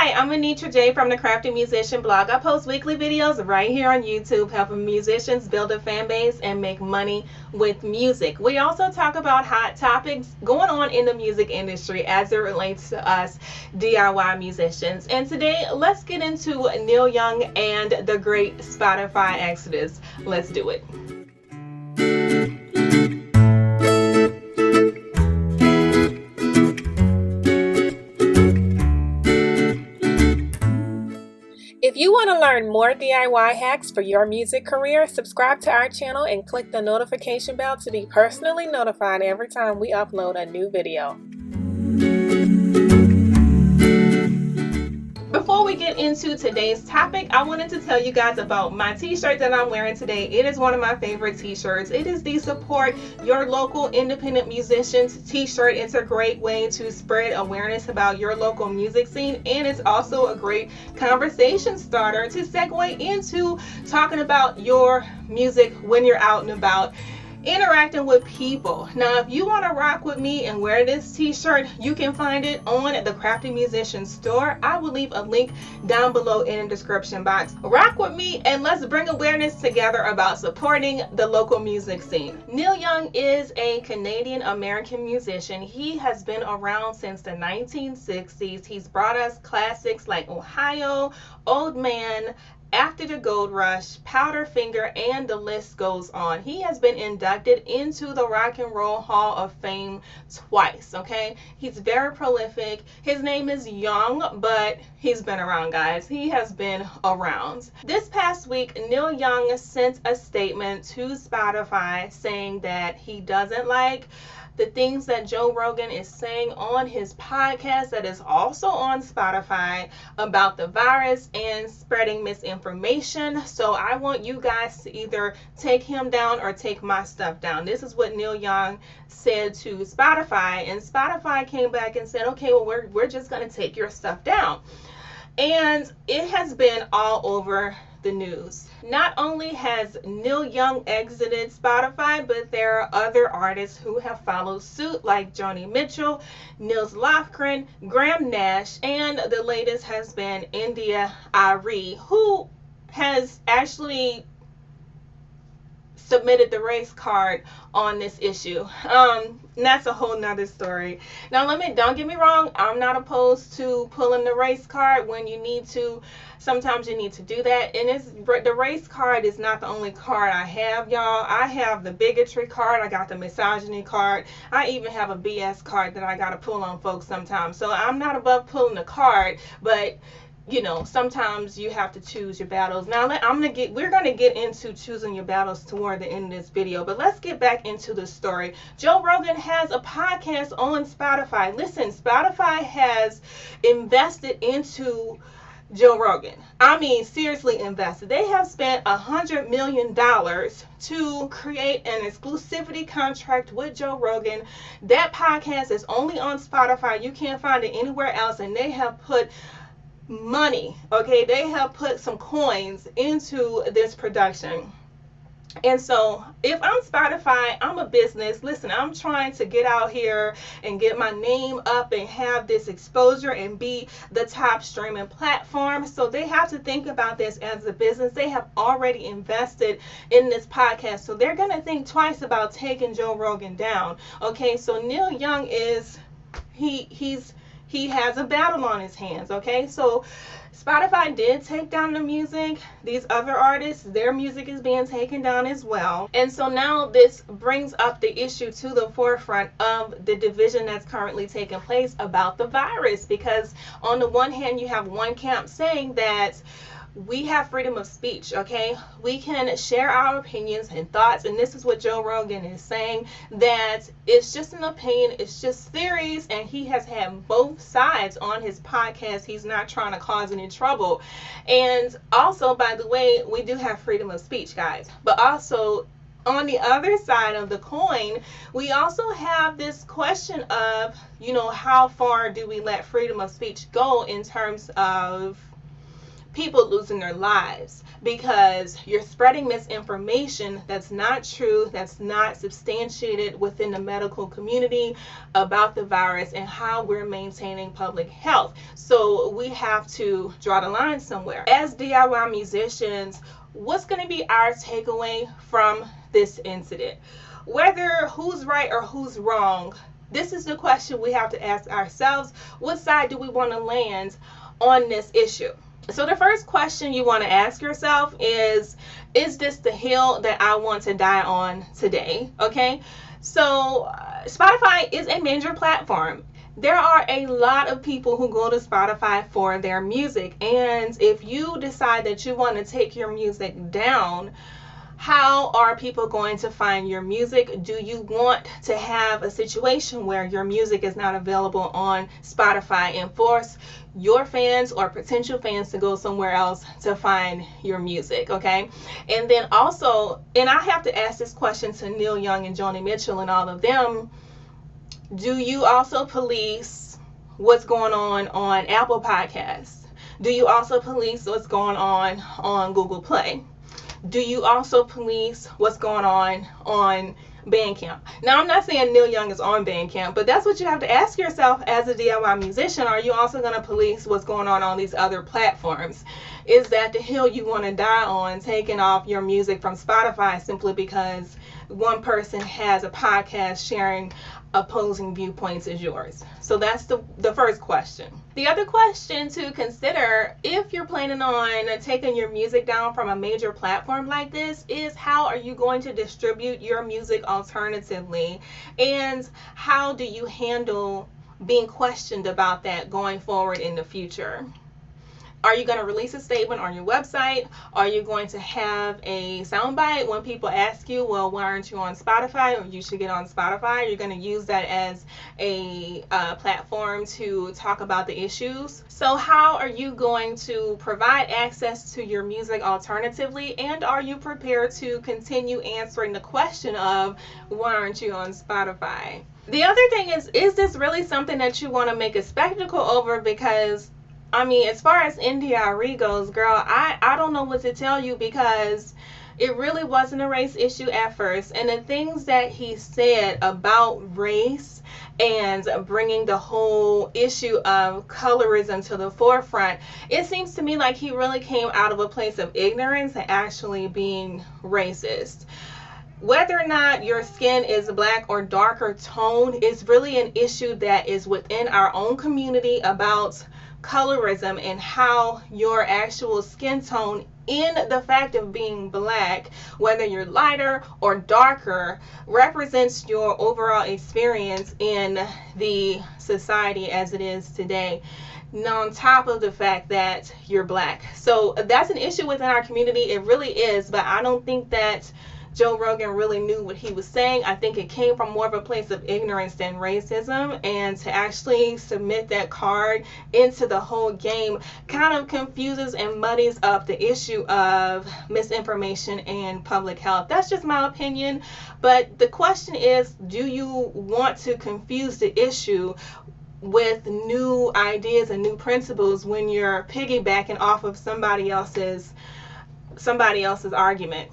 Hi, I'm Anitra from the Crafty Musician blog. I post weekly videos right here on YouTube helping musicians build a fan base and make money with music. We also talk about hot topics going on in the music industry as it relates to us DIY musicians. And today, let's get into Neil Young and the great Spotify exodus. Let's do it. If you want to learn more DIY hacks for your music career, subscribe to our channel and click the notification bell to be personally notified every time we upload a new video. Before we get into today's topic, I wanted to tell you guys about my t-shirt that I'm wearing today. It is one of my favorite t-shirts. It is the Support Your Local Independent Musicians t-shirt. It's a great way to spread awareness about your local music scene, and it's also a great conversation starter to segue into talking about your music when you're out and about interacting with people. Now, if you want to rock with me and wear this t-shirt, you can find it on the Crafty Musician store. I will leave a link down below in the description box. Rock with me and let's bring awareness together about supporting the local music scene. Neil Young is a Canadian American musician. He has been around since the 1960s. He's brought us classics like Ohio, Old Man, After the Gold Rush, Powderfinger, and the list goes on. He has been inducted into the Rock and Roll Hall of Fame twice, okay? He's very prolific. His name is Young, but he's been around, guys. He has been around. This past week, Neil Young sent a statement to Spotify saying that he doesn't like the things that Joe Rogan is saying on his podcast that is also on Spotify about the virus and spreading misinformation. So I want you guys to either take him down or take my stuff down. This is what Neil Young said to Spotify, and Spotify came back and said, okay, well, we're just going to take your stuff down. And it has been all over the news. Not only has Neil Young exited Spotify, but there are other artists who have followed suit, like Joni Mitchell, Nils Lofgren, Graham Nash, and the latest has been India.Arie, who has actually submitted the race card on this issue. That's a whole nother story. Now, don't get me wrong, I'm not opposed to pulling the race card when you need to. Sometimes you need to do that, and the race card is not the only card I have, y'all. I have the bigotry card, I got the misogyny card, I even have a BS card that I gotta pull on folks sometimes. So I'm not above pulling the card, but you know, sometimes you have to choose your battles. Now, we're gonna get into choosing your battles toward the end of this video, but let's get back into the story. Joe Rogan has a podcast on Spotify. Listen, Spotify has invested into Joe Rogan. I mean, seriously invested. They have spent $100 million to create an exclusivity contract with Joe Rogan. That podcast is only on Spotify. You can't find it anywhere else, and they have put money, okay, they have put some coins into this production. And so if I'm Spotify, I'm a business. Listen, I'm trying to get out here and get my name up and have this exposure and be the top streaming platform. So they have to think about this as a business. They have already invested in this podcast, so they're going to think twice about taking Joe Rogan down. Okay, so Neil Young he has a battle on his hands, okay? So Spotify did take down the music. These other artists, their music is being taken down as well. And so now this brings up the issue to the forefront of the division that's currently taking place about the virus. Because on the one hand, you have one camp saying that we have freedom of speech, okay? We can share our opinions and thoughts, and this is what Joe Rogan is saying, that it's just an opinion, it's just theories, and he has had both sides on his podcast. He's not trying to cause any trouble. And also, by the way, we do have freedom of speech, guys, but also on the other side of the coin, we also have this question of, you know, how far do we let freedom of speech go in terms of people losing their lives because you're spreading misinformation that's not true, that's not substantiated within the medical community about the virus and how we're maintaining public health. So we have to draw the line somewhere. As DIY musicians, what's going to be our takeaway from this incident? Whether who's right or who's wrong, this is the question we have to ask ourselves. What side do we want to land on this issue? So the first question you want to ask yourself is this the hill that I want to die on today? Okay, so Spotify is a major platform. There are a lot of people who go to Spotify for their music, and if you decide that you want to take your music down, how are people going to find your music? Do you want to have a situation where your music is not available on Spotify and force your fans or potential fans to go somewhere else to find your music? Okay, and then also, and I have to ask this question to Neil Young and Joni Mitchell and all of them, do you also police what's going on Apple Podcasts? Do you also police what's going on Google Play? Do you also police what's going on Bandcamp? Now, I'm not saying Neil Young is on Bandcamp, but that's what you have to ask yourself as a DIY musician. Are you also going to police what's going on these other platforms? Is that the hill you want to die on, taking off your music from Spotify simply because one person has a podcast sharing opposing viewpoints as yours? So that's the first question. The other question to consider if you're planning on taking your music down from a major platform like this is, how are you going to distribute your music alternatively, and how do you handle being questioned about that going forward in the future? Are you going to release a statement on your website? Are you going to have a soundbite when people ask you, well, why aren't you on Spotify? Or you should get on Spotify. You're going to use that as a platform to talk about the issues. So how are you going to provide access to your music alternatively? And are you prepared to continue answering the question of, why aren't you on Spotify? The other thing is this really something that you want to make a spectacle over? Because I mean, as far as India.Arie goes, girl, I don't know what to tell you, because it really wasn't a race issue at first. And the things that he said about race and bringing the whole issue of colorism to the forefront, it seems to me like he really came out of a place of ignorance and actually being racist. Whether or not your skin is black or darker tone is really an issue that is within our own community about colorism, and how your actual skin tone in the fact of being black, whether you're lighter or darker, represents your overall experience in the society as it is today, on top of the fact that you're black. So that's an issue within our community. It really is, but I don't think that Joe Rogan really knew what he was saying. I think it came from more of a place of ignorance than racism, and to actually submit that card into the whole game kind of confuses and muddies up the issue of misinformation and public health. That's just my opinion, but the question is, do you want to confuse the issue with new ideas and new principles when you're piggybacking off of somebody else's argument?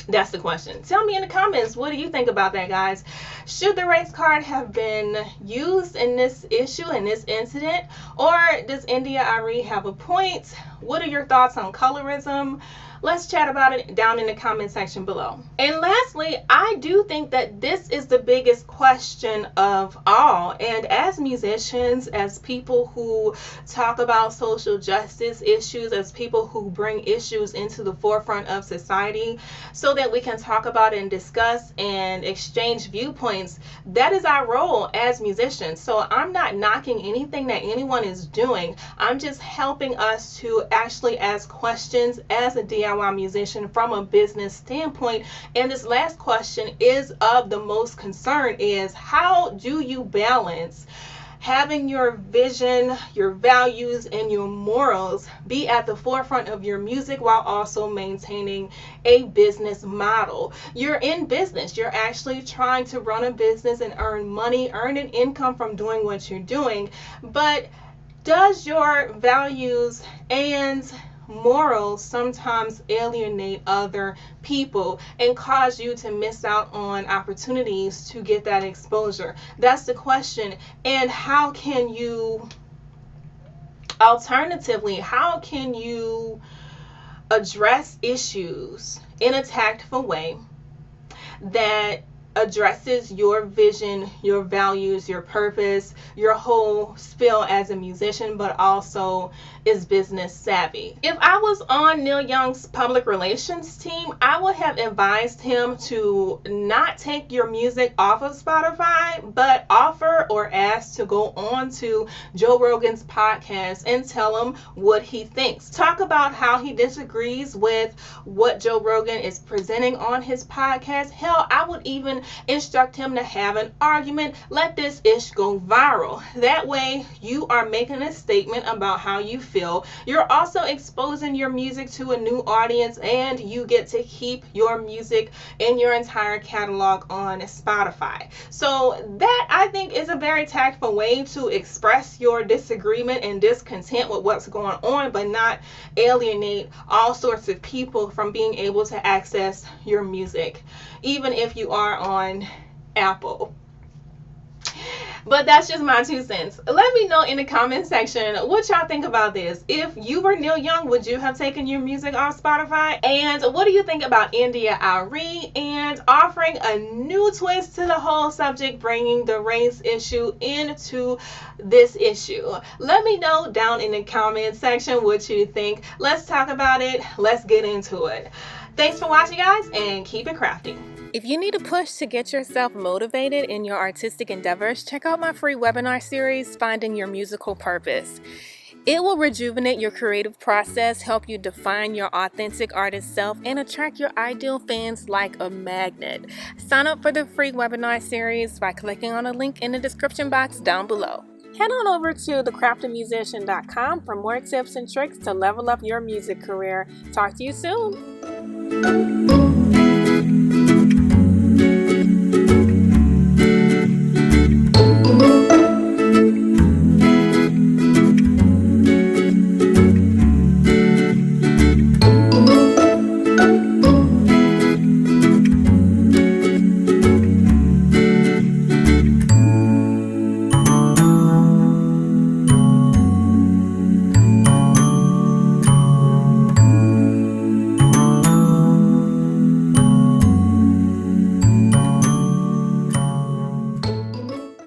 That's the question. Tell me in the comments, what do you think about that, guys? Should the race card have been used in this issue, in this incident? Or does India.Arie have a point? What are your thoughts on colorism? Let's chat about it down in the comment section below. And lastly, I do think that this is the biggest question of all. And as musicians, as people who talk about social justice issues, as people who bring issues into the forefront of society so that we can talk about it and discuss and exchange viewpoints, that is our role as musicians. So I'm not knocking anything that anyone is doing. I'm just helping us to actually ask questions as a DIY musician from a business standpoint. And this last question is of the most concern, is how do you balance having your vision, your values, and your morals be at the forefront of your music while also maintaining a business model? You're in business. You're actually trying to run a business and earn money, earn an income from doing what you're doing, but Does your values and morals sometimes alienate other people and cause you to miss out on opportunities to get that exposure? That's the question. And how can you, alternatively, how can you address issues in a tactful way that addresses your vision, your values, your purpose, your whole spiel as a musician, but also is business savvy? If I was on Neil Young's public relations team, I would have advised him to not take your music off of Spotify, but offer or ask to go on to Joe Rogan's podcast and tell him what he thinks. Talk about how he disagrees with what Joe Rogan is presenting on his podcast. Hell, I would even instruct him to have an argument. Let this ish go viral. That way you are making a statement about how you feel. You're also exposing your music to a new audience, and you get to keep your music in your entire catalog on Spotify. So that, I think, is a very tactful way to express your disagreement and discontent with what's going on, but not alienate all sorts of people from being able to access your music, even if you are on Apple. But that's just my 2 cents. Let me know in the comment section what y'all think about this. If you were Neil Young, would you have taken your music off Spotify? And what do you think about India.Arie and offering a new twist to the whole subject, bringing the race issue into this issue? Let me know down in the comment section what you think. Let's talk about it. Let's get into it. Thanks for watching, guys, and keep it crafty. If you need a push to get yourself motivated in your artistic endeavors, check out my free webinar series, Finding Your Musical Purpose. It will rejuvenate your creative process, help you define your authentic artist self, and attract your ideal fans like a magnet. Sign up for the free webinar series by clicking on a link in the description box down below. Head on over to thecraftymusician.com for more tips and tricks to level up your music career. Talk to you soon.